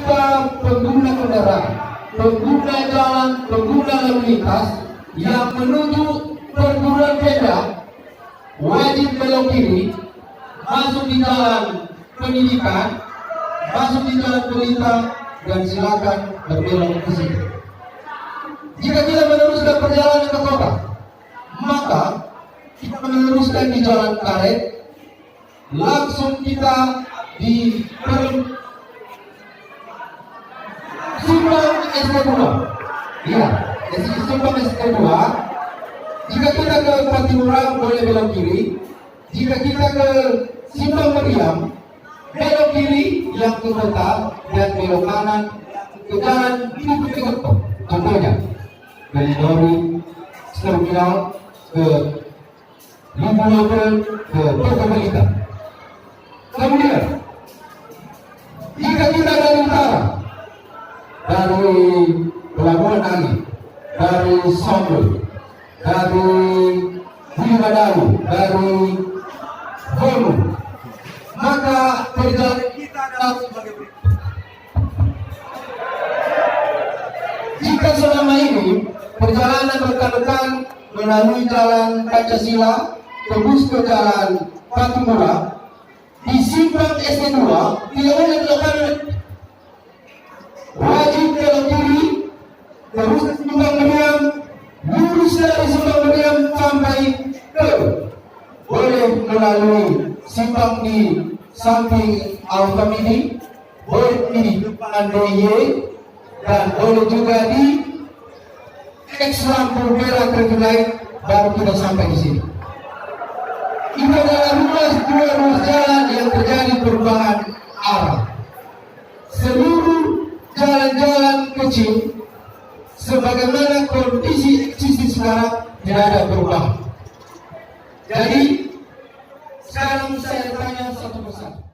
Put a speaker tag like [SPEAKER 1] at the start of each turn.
[SPEAKER 1] kita pengguna kendaraan, pengguna jalan, pengguna lalu lintas yang menuju perguruan beda wajib belok kiri, masuk di jalan pendidikan, masuk di jalan pelita, dan silakan berbelok ke sini. Jika kita meneruskan perjalanan ke kota, maka kita meneruskan di jalan karet, langsung kita di Simpang ST2. Ya, Simpang ST2. Jika kita ke Patimura boleh belok kiri. Jika kita ke Simpang Meriam, belok kiri yang ke kota dan belok kanan ke jalan Ibu Tegoto. Contohnya dari Dori, terminal ke Limbu Lokel ke Perkemelita. Kemudian jika kita dari utara, dari Pelabuhan Angin, dari Sombol, dari Bimadaru, dari Holu, maka perjalanan kita adalah sebagai berikut. Jika selama ini perjalanan rekan-rekan melalui jalan Pancasila tembus ke jalan Patimura, di Simpang ST2 tidak boleh belok kanan, wajib belok kiri, terus ke Simpang Meriam, lurus dari Simpang Meriam sampai ke boleh melalui simpang di samping Alfamidi, boleh di depan DIY, dan boleh juga di X lampu merah terkait, baru kita sampai di sini. Ini adalah ruas jalan yang terjadi perubahan arah. Seluruh jalan-jalan kecil sebagaimana kondisi eksisi sekarang tidak ada perubahan. Jadi sekarang saya tanya satu persatu.